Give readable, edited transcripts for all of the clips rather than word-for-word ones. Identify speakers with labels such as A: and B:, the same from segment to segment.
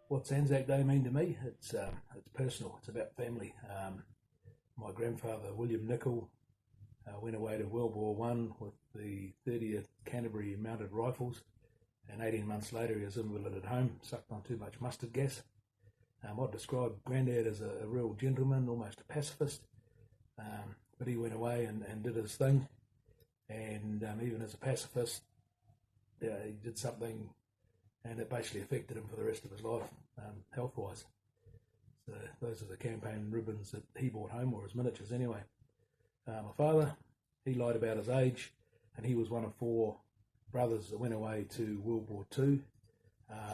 A: What's Anzac Day mean to me? It's personal. It's about family. My grandfather William Nicol went away to World War One with the 30th Canterbury Mounted Rifles, and 18 months later he was invalided home, sucked on too much mustard gas. I'd describe Grandad as a real gentleman, almost a pacifist, but he went away and did his thing, and even as a pacifist, he did something and it basically affected him for the rest of his life, health-wise. So those are the campaign ribbons that he brought home, or his miniatures anyway. My father, he lied about his age, and he was one of 4 brothers that went away to World War II,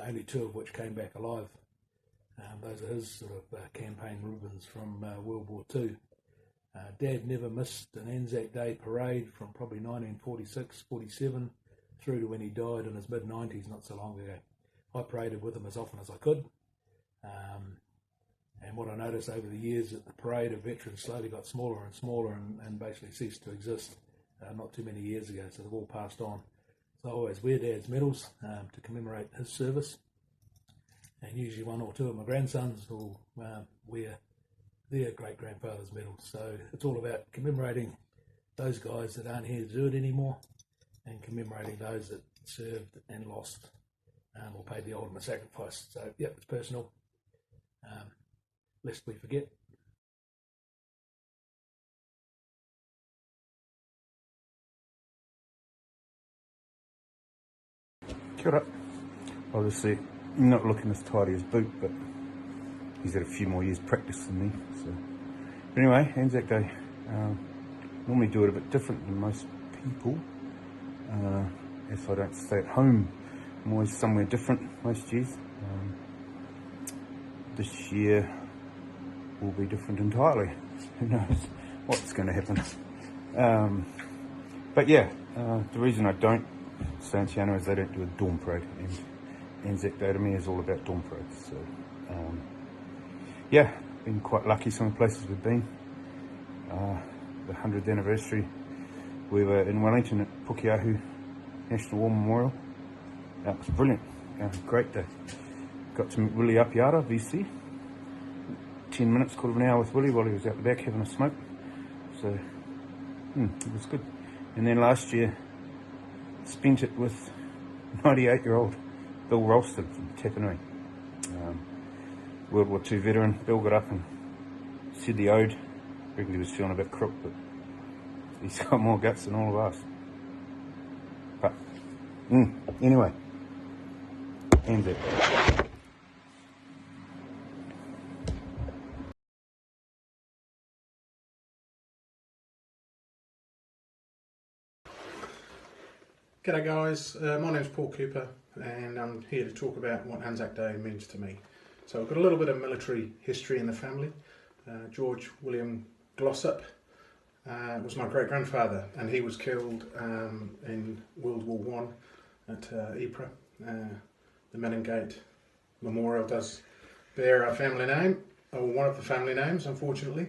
A: only 2 of which came back alive. Those are his sort of campaign ribbons from World War II. Dad never missed an Anzac Day parade from probably 1946, 47, through to when he died in his mid-90s not so long ago. I paraded with him as often as I could. And what I noticed over the years that the parade of veterans slowly got smaller and smaller and basically ceased to exist not too many years ago, so they've all passed on. So I always wear Dad's medals to commemorate his service, and usually 1 or 2 of my grandsons will wear their great-grandfather's medals. So it's all about commemorating those guys that aren't here to do it anymore, and commemorating those that served and lost or paid the ultimate sacrifice. So, yep, it's personal, lest we forget.
B: Kia ora. Obviously, not looking as tidy as Boot, but he's had a few more years practice than me. So, anyway, Anzac Day. Normally do it a bit different than most people. If I don't stay at home, I'm always somewhere different most years. This year will be different entirely. Who knows what's going to happen? But yeah, the reason I don't stay in Tiana is they don't do a dawn parade, and Anzac Day to me is all about dawn parades. So yeah, been quite lucky some of the places we've been. The 100th anniversary, we were in Wellington at Pukeahu National War Memorial. That was brilliant. Great day. Got to meet Willie Apiata, VC. 10 minutes, quarter of an hour with Willie while he was out the back having a smoke. So, it was good. And then last year, spent it with 98-year-old Bill Ralston from Tapanui. World War II veteran. Bill got up and said the ode. I reckon he was feeling a bit crook, but he's got more guts than all of us. But, anyway, Anzac.
C: G'day guys, my name's Paul Cooper and I'm here to talk about what Anzac Day means to me. So I've got a little bit of military history in the family. George William Glossop was my great-grandfather, and he was killed in World War One at Ypres. The Meningate Memorial does bear our family name, or one of the family names, unfortunately.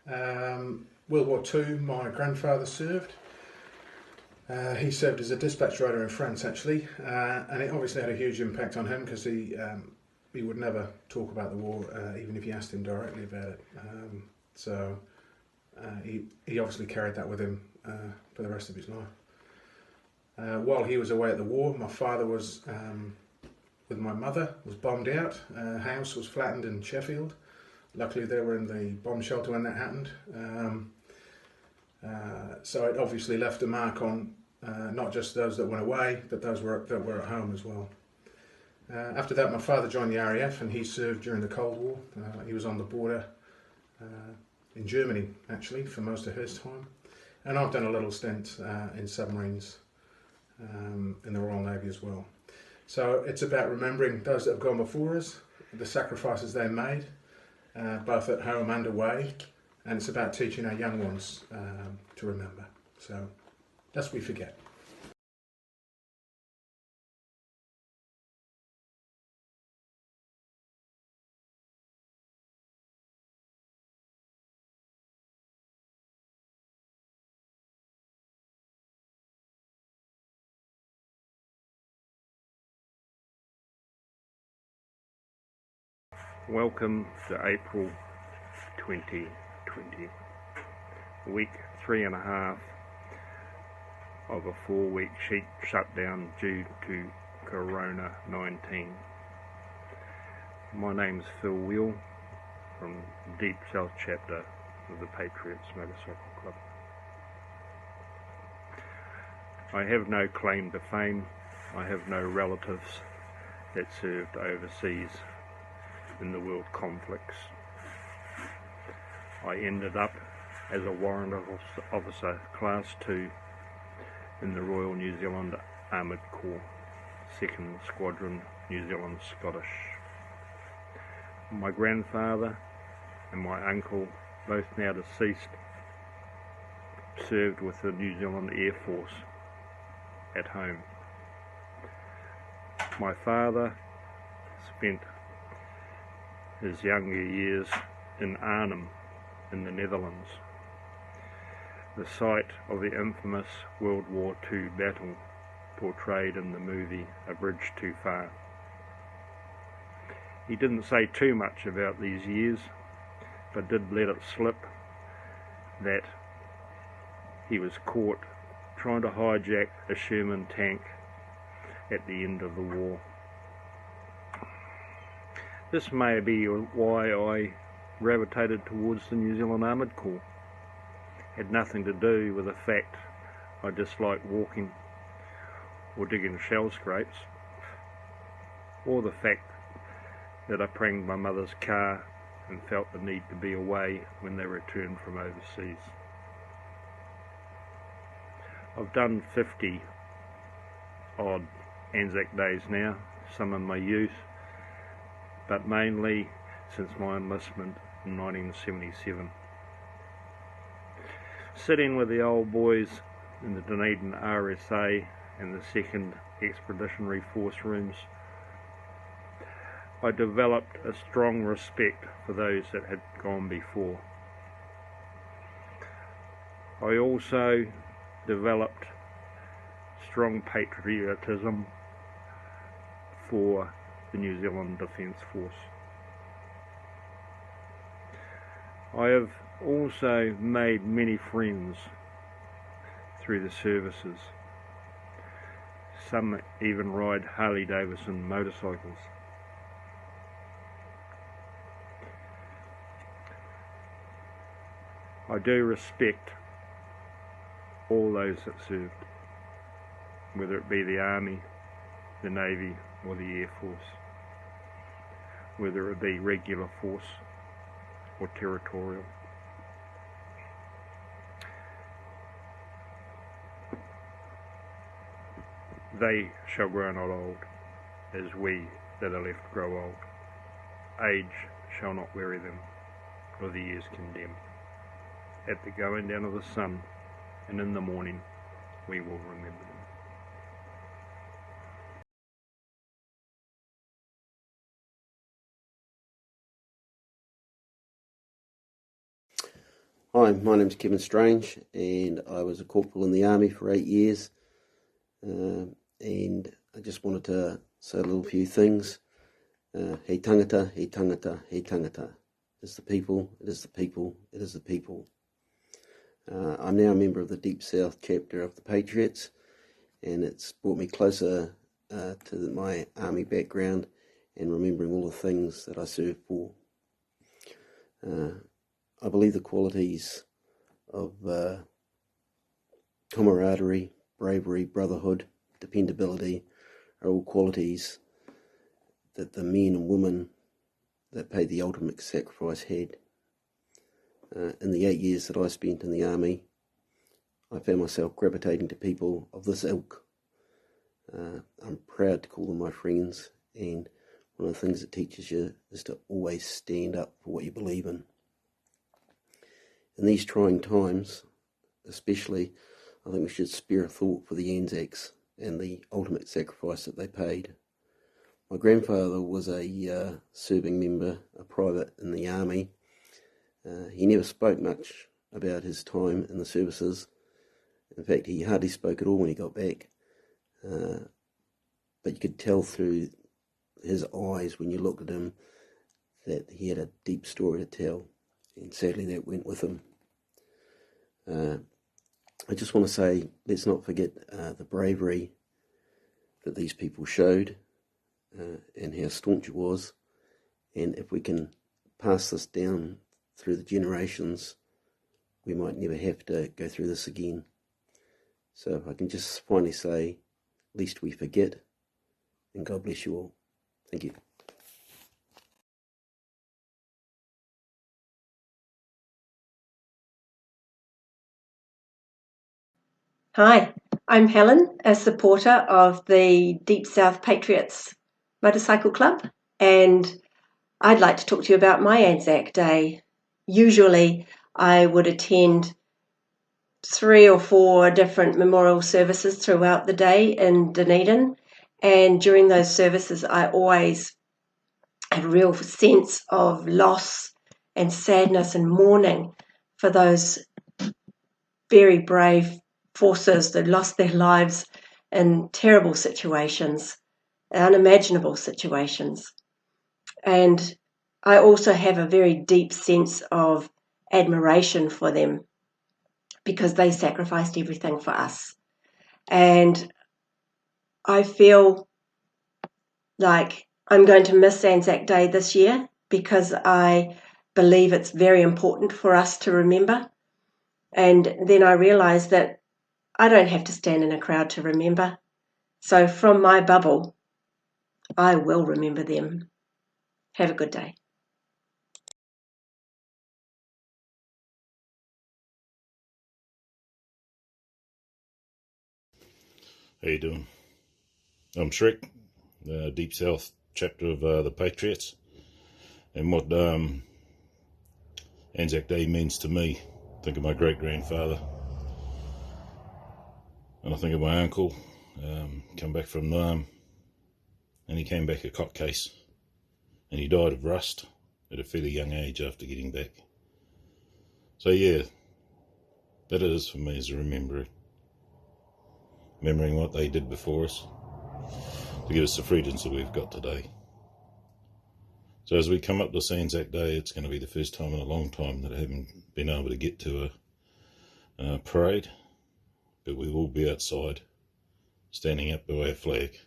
C: World War II, my grandfather served. He served as a dispatch rider in France, actually, and it obviously had a huge impact on him because he would never talk about the war, even if you asked him directly about it. He obviously carried that with him for the rest of his life. While he was away at the war, my father was with my mother, was bombed out. House was flattened in Sheffield. Luckily they were in the bomb shelter when that happened. So it obviously left a mark on not just those that went away, but those that were at home as well. After that, my father joined the RAF and he served during the Cold War. He was on the border in Germany, actually, for most of his time. And I've done a little stint in submarines in the Royal Navy as well. So it's about remembering those that have gone before us, the sacrifices they made, both at home and away. And it's about teaching our young ones to remember. So, lest we forget.
D: Welcome to April 2020, week 3.5 of a 4-week shutdown due to Corona-19. My name's Phil Wheel from Deep South Chapter of the Patriots Motorcycle Club. I have no claim to fame. I have no relatives that served overseas in the world conflicts. I ended up as a warrant officer class 2 in the Royal New Zealand Armoured Corps, 2nd Squadron, New Zealand Scottish. My grandfather and my uncle, both now deceased, served with the New Zealand Air Force at home. My father spent his younger years in Arnhem in the Netherlands, the site of the infamous World War II battle portrayed in the movie A Bridge Too Far. He didn't say too much about these years, but did let it slip that he was caught trying to hijack a Sherman tank at the end of the war. This may be why I gravitated towards the New Zealand Armoured Corps. Had nothing to do with the fact I disliked walking or digging shell scrapes, or the fact that I pranged my mother's car and felt the need to be away when they returned from overseas. I've done 50 odd ANZAC days now, some in my youth, but mainly since my enlistment in 1977. Sitting with the old boys in the Dunedin RSA and the 2nd Expeditionary Force rooms, I developed a strong respect for those that had gone before. I also developed strong patriotism for the New Zealand Defence Force. I have also made many friends through the services. Some even ride Harley Davidson motorcycles. I do respect all those that served, whether it be the Army, the Navy or the Air Force, whether it be regular force or territorial. They shall grow not old, as we that are left grow old. Age shall not weary them, nor the years condemn. At the going down of the sun, and in the morning, we will remember them.
E: Hi, my name's Kevin Strange, and I was a corporal in the Army for 8 years, and I just wanted to say a little few things. He tangata, he tangata, he tangata. It is the people, it is the people, it is the people. I'm now a member of the Deep South chapter of the Patriots, and it's brought me closer to my Army background and remembering all the things that I served for. I believe the qualities of camaraderie, bravery, brotherhood, dependability are all qualities that the men and women that paid the ultimate sacrifice had. In the 8 years that I spent in the Army, I found myself gravitating to people of this ilk. I'm proud to call them my friends, and one of the things it teaches you is to always stand up for what you believe in. In these trying times, especially, I think we should spare a thought for the ANZACs and the ultimate sacrifice that they paid. My grandfather was a serving member, a private in the Army. He never spoke much about his time in the services. In fact, he hardly spoke at all when he got back. But you could tell through his eyes when you looked at him that he had a deep story to tell, and sadly that went with him. I just want to say, let's not forget the bravery that these people showed and how staunch it was. And if we can pass this down through the generations, we might never have to go through this again. So I can just finally say, lest we forget, and God bless you all. Thank you.
F: Hi, I'm Helen, a supporter of the Deep South Patriots Motorcycle Club, and I'd like to talk to you about my ANZAC Day. Usually I would attend 3 or 4 different memorial services throughout the day in Dunedin, and during those services I always had a real sense of loss and sadness and mourning for those very brave forces that lost their lives in terrible situations, unimaginable situations. And I also have a very deep sense of admiration for them because they sacrificed everything for us. And I feel like I'm going to miss ANZAC Day this year because I believe it's very important for us to remember. And then I realised that I don't have to stand in a crowd to remember. So from my bubble, I will remember them. Have a good day.
G: How you doing? I'm Shrek, the Deep South chapter of the Patriots, and what Anzac Day means to me. I think of my great-grandfather, and I think of my uncle, come back from Nam, and he came back a cot case, and he died of rust at a fairly young age after getting back. So yeah, that it is for me as a remembering what they did before us to give us the freedoms that we've got today. So as we come up to Anzac Day, it's going to be the first time in a long time that I haven't been able to get to a parade, but we will be outside standing up by our flag.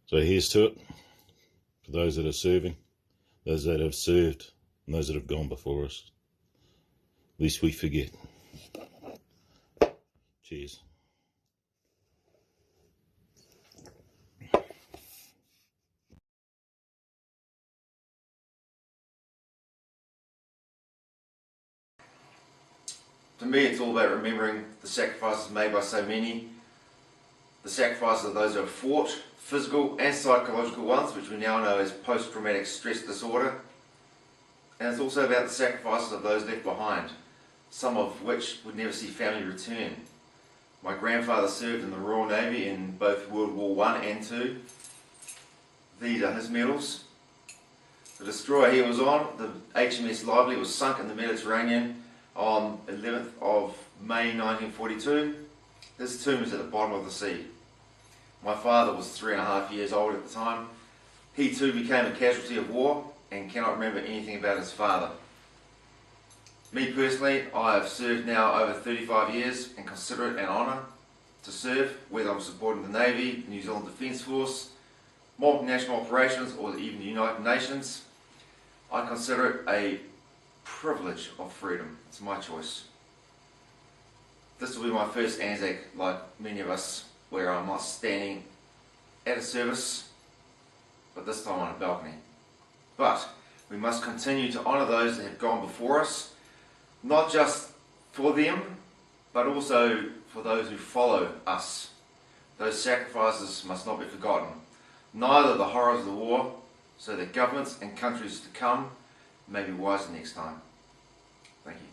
G: So here's to it, for those that are serving, those that have served, and those that have gone before us. Lest we forget. Cheers.
H: To me, it's all about remembering the sacrifices made by so many, the sacrifices of those who have fought, physical and psychological ones, which we now know as post-traumatic stress disorder. And it's also about the sacrifices of those left behind, some of which would never see family return. My grandfather served in the Royal Navy in both World War I and II. These are his medals. The destroyer he was on, the HMS Lively, was sunk in the Mediterranean on 11th of May 1942. His tomb is at the bottom of the sea. My father was 3.5 years old at the time. He too became a casualty of war and cannot remember anything about his father. Me personally, I have served now over 35 years and consider it an honour to serve, whether I'm supporting the Navy, the New Zealand Defence Force, multinational operations or even the United Nations. I consider it a privilege of freedom. It's my choice. This will be my first ANZAC, like many of us, where I'm not standing at a service, but this time on a balcony. But we must continue to honour those that have gone before us, not just for them, but also for those who follow us. Those sacrifices must not be forgotten, neither the horrors of the war, so that governments and countries to come may be wiser next time. Thank you.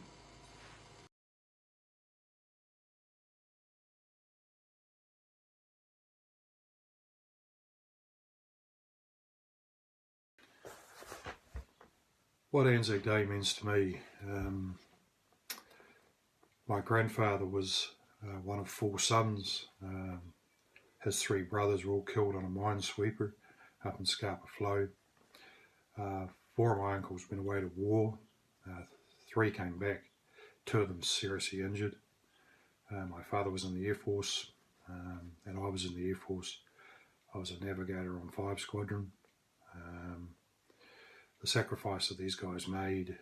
I: What ANZAC Day means to me, my grandfather was one of 4 sons. His 3 brothers were all killed on a minesweeper up in Scarpa Flow. 4 of my uncles went away to war. 3 came back, 2 of them seriously injured. My father was in the Air Force, and I was in the Air Force. I was a navigator on 5 Squadron. The sacrifice that these guys made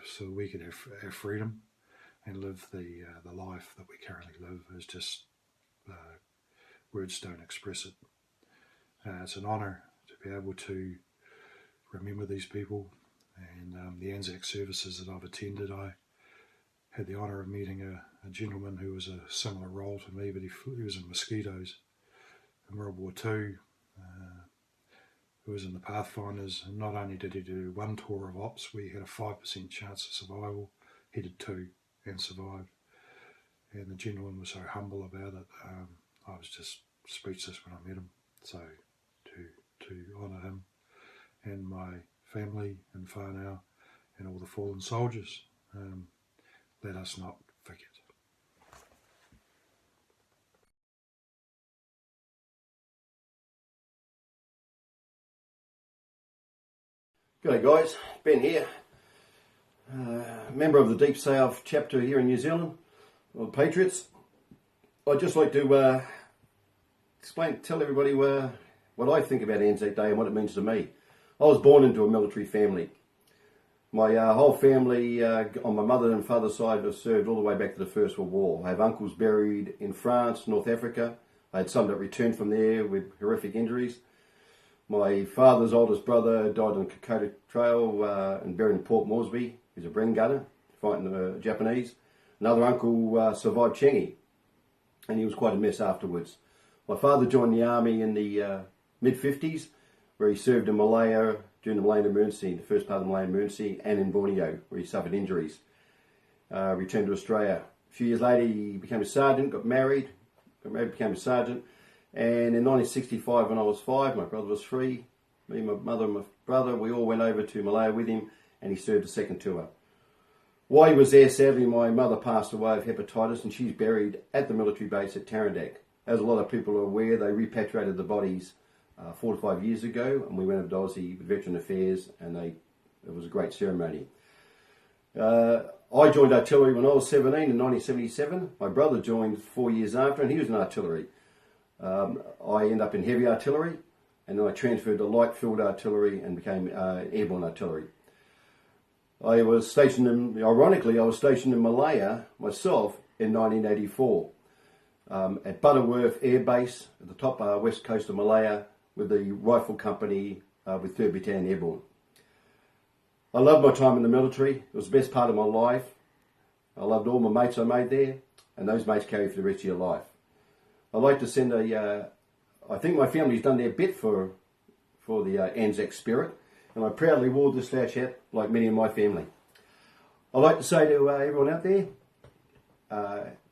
I: so we could have freedom and live the life that we currently live is just, words don't express it. It's an honour to be able to remember these people, and the ANZAC services that I've attended, I had the honour of meeting a gentleman who was a similar role to me, but he was in mosquitoes in World War II, who was in the Pathfinders, and not only did he do 1 tour of ops where he had a 5% chance of survival, he did 2 and survived. And the gentleman was so humble about it, I was just speechless when I met him. So to honour him and my family in whānau and all the fallen soldiers, let us not forget.
J: G'day guys, Ben here, member of the Deep South chapter here in New Zealand, of Patriots. I'd just like to tell everybody what I think about ANZAC Day and what it means to me. I was born into a military family. My whole family on my mother and father's side have served all the way back to the First World War. I have uncles buried in France, North Africa. I had some that returned from there with horrific injuries. My father's oldest brother died on the Kokoda Trail and buried in Port Moresby. He's a Bren gunner fighting the Japanese. Another uncle survived Changi, and he was quite a mess afterwards. My father joined the army in the mid-50s, where he served in Malaya during the Malayan emergency, the first part of the Malayan emergency, and in Borneo, where he suffered injuries. Returned to Australia. A few years later, he became a sergeant, got married, became a sergeant. And in 1965, when I was 5, my brother was 3, me, my mother and my brother, we all went over to Malaya with him, and he served a second tour. While he was there, sadly, my mother passed away of hepatitis, and she's buried at the military base at Tarandak. As a lot of people are aware, they repatriated the bodies 4 to 5 years ago, and we went over to Aussie with Veteran Affairs, and it was a great ceremony. I joined artillery when I was 17 in 1977. My brother joined 4 years after, and he was in artillery. I ended up in heavy artillery, and then I transferred to light field artillery and became airborne artillery. I was stationed in Malaya myself in 1984 at Butterworth Air Base at the top west coast of Malaya with the rifle company with 3rd Battalion Airborne. I loved my time in the military. It was the best part of my life. I loved all my mates I made there, and those mates carry for the rest of your life. I'd like to send I think my family's done their bit for the ANZAC spirit, and I proudly wore this slouch hat like many in my family. I'd like to say to everyone out there,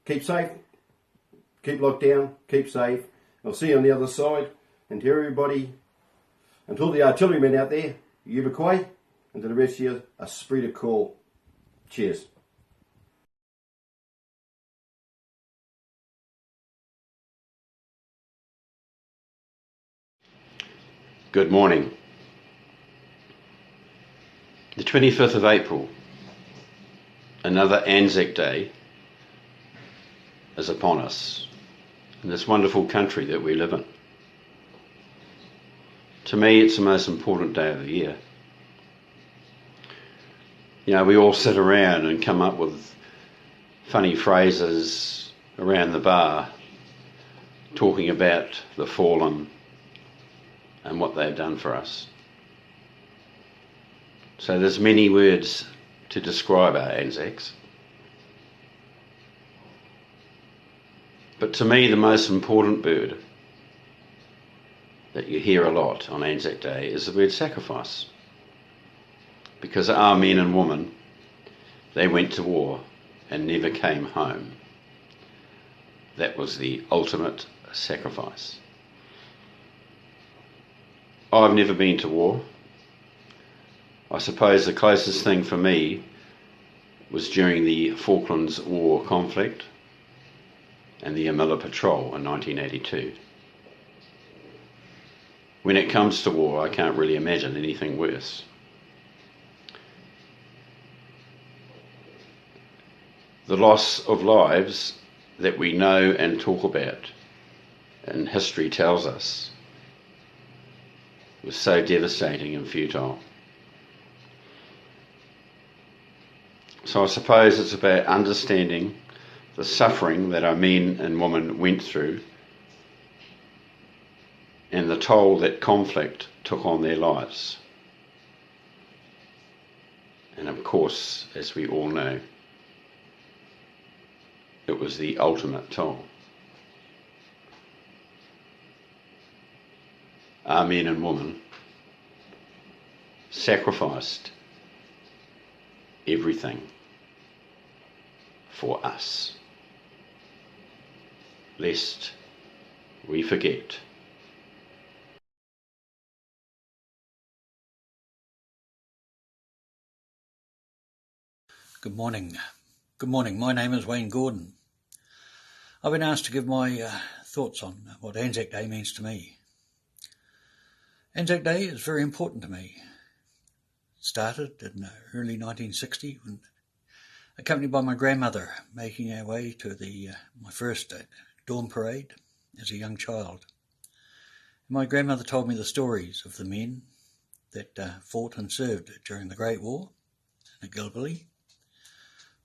J: keep safe, keep locked down, keep safe. I'll see you on the other side, and to everybody, until the artillerymen out there, Yubakoi, and to the rest of you, a esprit de corps. Cheers.
K: Good morning. The 25th of April, another ANZAC Day is upon us in this wonderful country that we live in. To me, it's the most important day of the year. You know, we all sit around and come up with funny phrases around the bar talking about the fallen and what they've done for us. So there's many words to describe our ANZACs. But to me, the most important word that you hear a lot on ANZAC Day is the word sacrifice. Because our men and women, they went to war and never came home. That was the ultimate sacrifice. I've never been to war. I suppose the closest thing for me was during the Falklands War conflict and the Yamilla Patrol in 1982. When it comes to war, I can't really imagine anything worse. The loss of lives that we know and talk about, and history tells us, was so devastating and futile. So I suppose it's about understanding the suffering that our men and women went through and the toll that conflict took on their lives. And of course, as we all know, it was the ultimate toll. Our men and women sacrificed everything for us, lest we forget.
L: Good morning. Good morning. My name is Wayne Gordon. I've been asked to give my thoughts on what ANZAC Day means to me. ANZAC Day is very important to me. It started in early 1960 when, accompanied by my grandmother, making our way to my first dawn parade as a young child. My grandmother told me the stories of the men that fought and served during the Great War in Gallipoli.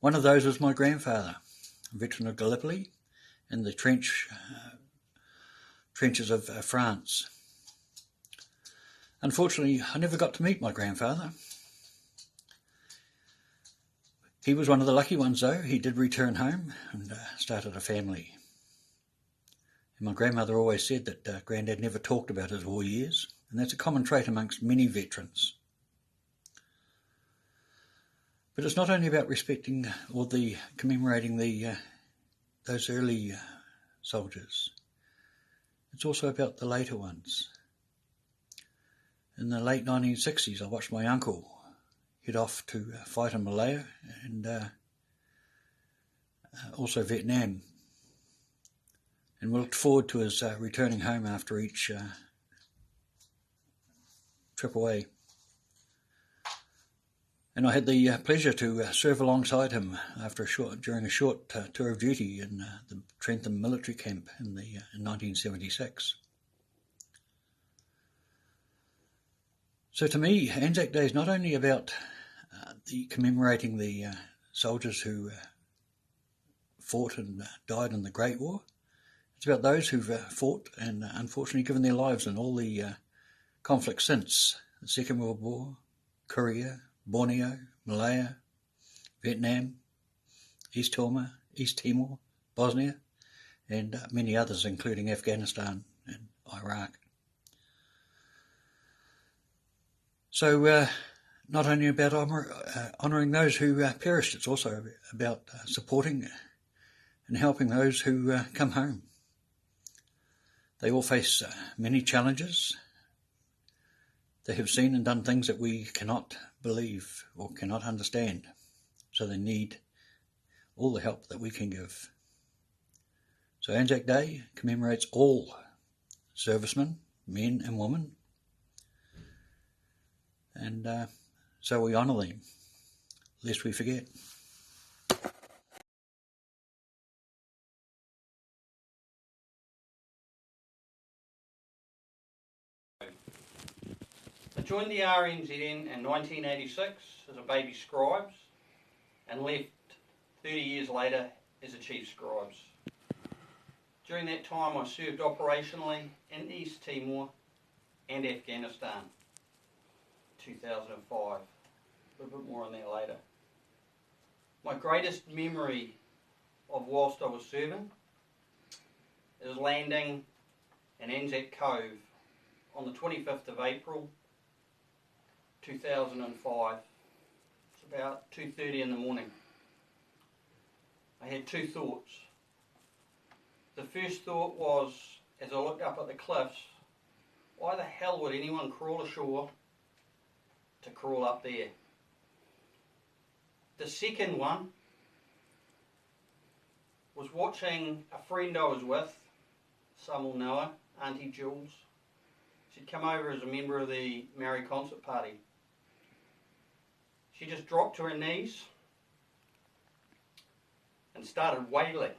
L: One of those was my grandfather, a veteran of Gallipoli in the trenches of France. Unfortunately, I never got to meet my grandfather. He was one of the lucky ones, though. He did return home and started a family. And my grandmother always said that Grandad never talked about his war years, and that's a common trait amongst many veterans. But it's not only about respecting or commemorating those early soldiers. It's also about the later ones. In the late 1960s, I watched my uncle head off to fight in Malaya and also Vietnam. And we looked forward to his returning home after each trip away. And I had the pleasure to serve alongside him during a short tour of duty in the Trentham military camp in 1976. So to me, ANZAC Day is not only about commemorating the soldiers who fought and died in the Great War. It's about those who've fought and unfortunately given their lives in all the conflicts since the Second World War, Korea, Borneo, Malaya, Vietnam, East Timor, Bosnia, and many others, including Afghanistan and Iraq. So not only about honouring those who perished, it's also about supporting and helping those who come home. They all face many challenges. They have seen and done things that we cannot believe or cannot understand, so they need all the help that we can give. So ANZAC Day commemorates all servicemen, men and women, and so we honour them, lest we forget.
M: I joined the RNZN in 1986 as a baby scribes and left 30 years later as a chief scribes. During that time I served operationally in East Timor and Afghanistan, 2005. A little bit more on that later. My greatest memory of whilst I was serving is landing in ANZAC Cove on the 25th of April 2005. It's about 2:30 in the morning. I had two thoughts. The first thought was, as I looked up at the cliffs, why the hell would anyone crawl ashore to crawl up there? The second one was watching a friend I was with, some will know her, Auntie Jules, She'd come over as a member of the Maori concert party. She just dropped to her knees and started wailing.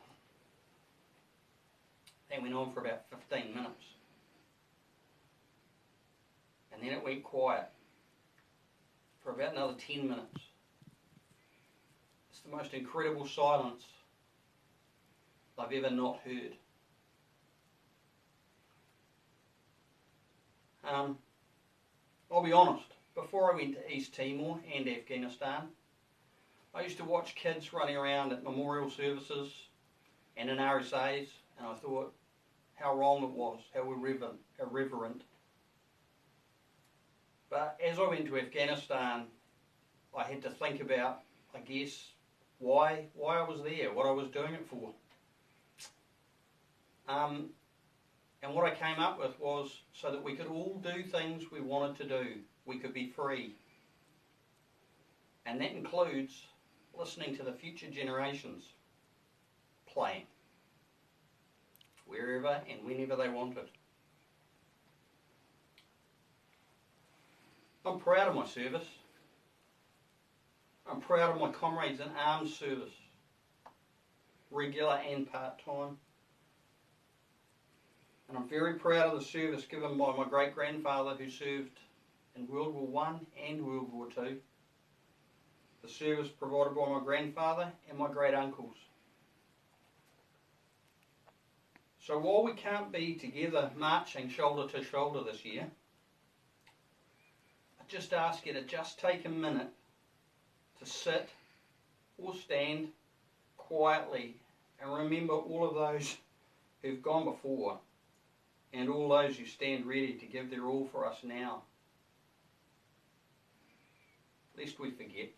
M: That went on for about 15 minutes. And then it went quiet for about another 10 minutes. It's the most incredible silence I've ever not heard. I'll be honest, before I went to East Timor and Afghanistan, I used to watch kids running around at memorial services and in RSAs, and I thought how wrong it was, how irreverent. But as I went to Afghanistan, I had to think about, I guess, why I was there, what I was doing it for. And what I came up with was so that we could all do things we wanted to do. We could be free. And that includes listening to the future generations playing wherever and whenever they wanted. I'm proud of my service. I'm proud of my comrades in armed service, regular and part-time. And I'm very proud of the service given by my great-grandfather who served in World War I and World War II. The service provided by my grandfather and my great-uncles. So while we can't be together marching shoulder to shoulder this year, I just ask you to just take a minute to sit or stand quietly and remember all of those who've gone before and all those who stand ready to give their all for us now. Lest we forget.